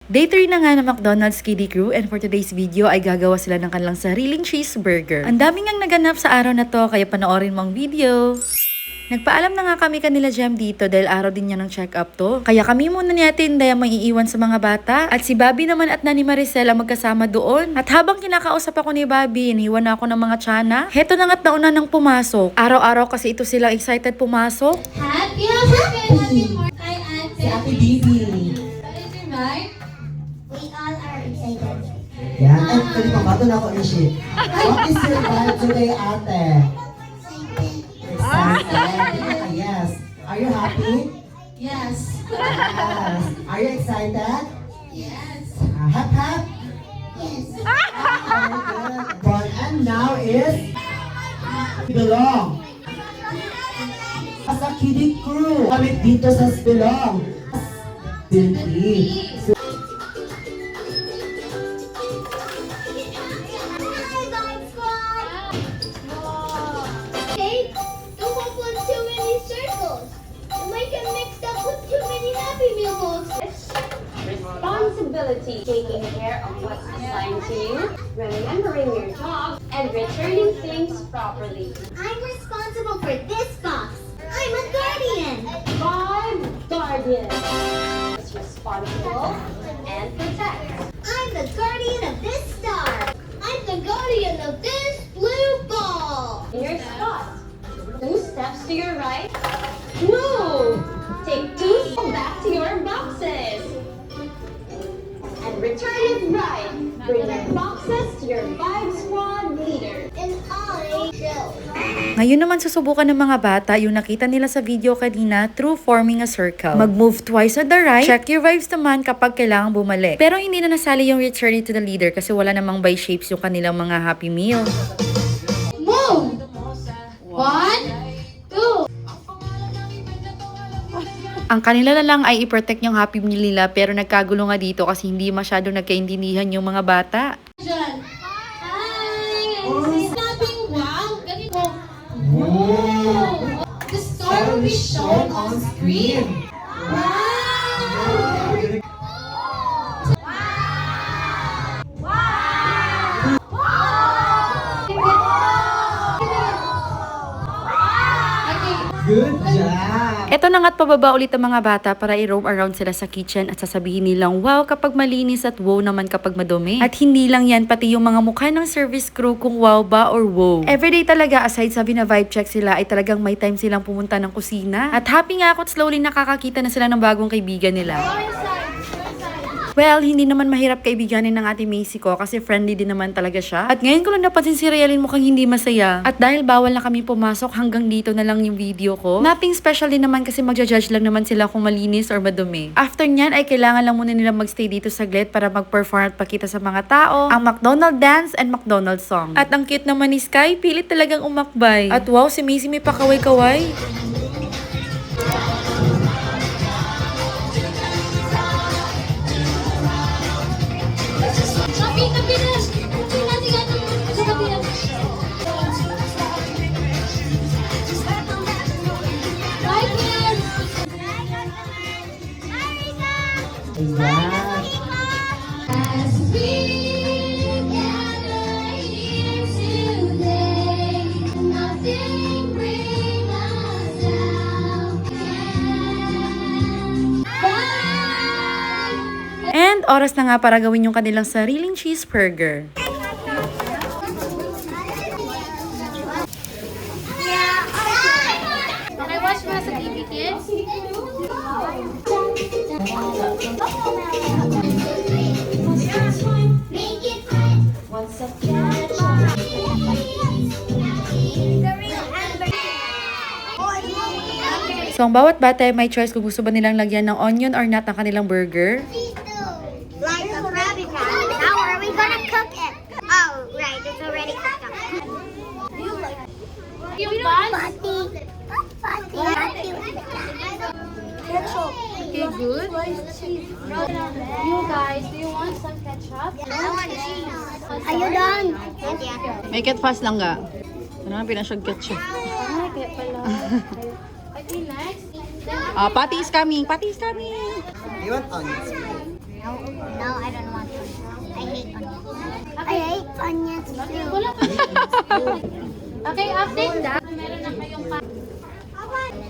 Day 3 na nga ng McDonald's Kiddie Crew, and for today's video ay gagawa sila ng kanilang sariling cheeseburger. Ang daming ngang naganap sa araw na to, kaya panoorin mo ang video. Nagpaalam na nga kami kanila Jem dito dahil araw din niya ng check-up to. Kaya kami muna ni Ate Inday ang maiiwan sa mga bata. At si Bobby naman at Nani Maricel ang magkasama doon. At habang kinakausap ako ni Bobby, iniwan na ako ng mga tsana. Heto na nga't nauna nang pumasok. Araw-araw kasi ito sila excited pumasok. Happy morning. Hi, Ate. Si Ate Bibi. What is your name? We all are excited. Yan. At pwede pa ba? Doon ako ni What is your vibe today, ate? Excited. Yes. Are you happy? Yes. Yes. Are you excited? Yes. Hap hap? Yes. Very good. Fun. And now is Belong. As a kiddie crew. Kami dito sa Belong. Silky. Okay, don't walk on too many circles. You might get mixed up with too many Happy Meal boxes. Responsibility, taking care of what's assigned to you, remembering your job, and returning things properly. I'm responsible for this box. I'm a guardian. Five guardians. Is responsible and protect. I'm the guardian of this star. I'm the guardian of this blue ball. In your spot. 2 steps to your right. Move. Take 2 steps back to your boxes. And return it right. Bring your boxes to your 5 squad leader. And I shall. Ngayon naman susubukan ng mga bata yung nakita nila sa video kanina through forming a circle. Mag-move twice to the right. Check your vibes naman kapag kailangan bumalik. Pero hindi na nasali yung return it to the leader kasi wala namang by shapes yung kanilang mga Happy Meal. Move. 1, 2. Ang kanila na lang ay i-protect yung Happy Meal nila pero nagkagulo nga dito kasi hindi masyado nagkaintindihan yung mga bata. Diyan. Hi. Sinabing wow. Ganito. Oh. The star will be shown on screen. Wow. Good job. Eto na nga't pababa ulit ang mga bata para i-roam around sila sa kitchen at sasabihin nilang wow kapag malinis at wow naman kapag madumi. At hindi lang yan, pati yung mga mukha ng service crew kung wow ba or wow. Everyday talaga, aside sa vibe check sila, ay talagang may time silang pumunta ng kusina. At happy nga ako at slowly nakakakita na sila ng bagong kaibigan nila. Well, hindi naman mahirap kaibiganin ng Ate Macy ko kasi friendly din naman talaga siya. At ngayon ko lang napansin si Realin mukhang hindi masaya. At dahil bawal na kami pumasok, hanggang dito na lang yung video ko. Nothing special din naman kasi magja-judge lang naman sila kung malinis or madumi. After nyan ay kailangan lang muna nila magstay dito saglit para mag-perform at pakita sa mga tao ang McDonald dance and McDonald song. At ang cute naman ni Sky, pilit talagang umakbay. At wow, si Macy may pakaway-kaway. Tabi na. Tabi natin yan. Sa tabi na. Bye, kids. Ayan. As we gather here today, nothing bring us down. Bye. And oras na nga para gawin yung kanilang sariling cheeseburger. Okay, watch mo sa TV, kids. Make it red. What's up? So, ang bawat bata ay may choice kung gusto ba nilang lagyan ng onion or not ang kanilang burger. Like a Krabby Patty. How are we gonna cook it? Oh, right. It's already cooked up. Yung buns. Okay, good. You guys, do you want some ketchup? I want cheese. Are you done? Make it fast lang ga. Ano na pinasyagyat siya. Okay, pala. Okay, next. Patty is coming! Patty is coming! You want onions? No, No, I don't want to. I hate onions. I hate onions too. Wala pa. Okay, update that. Meron na kayong pa.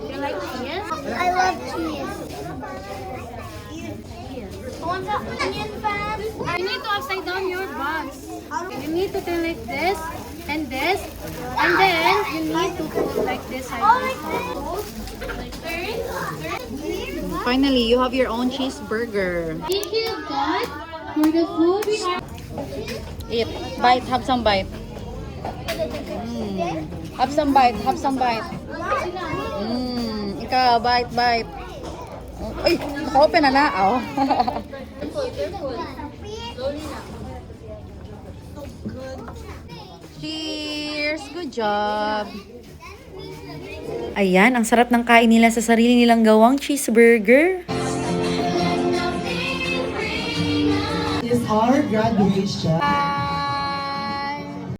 You like cheese? I love cheese. Who wants an onion fan? You need to upside down your box. You need to turn like this, and then you need to put like this side by side. Finally, you have your own cheeseburger. Thank you, God, for the food. Eat. Bite. Have some bite. Have some bite. Have some bite. Ikaw, bite. Ay, naka-open na na. Oh. Cheers! Good job! Ayan, ang sarap ng kain nila sa sarili nilang gawang cheeseburger. Is our graduation.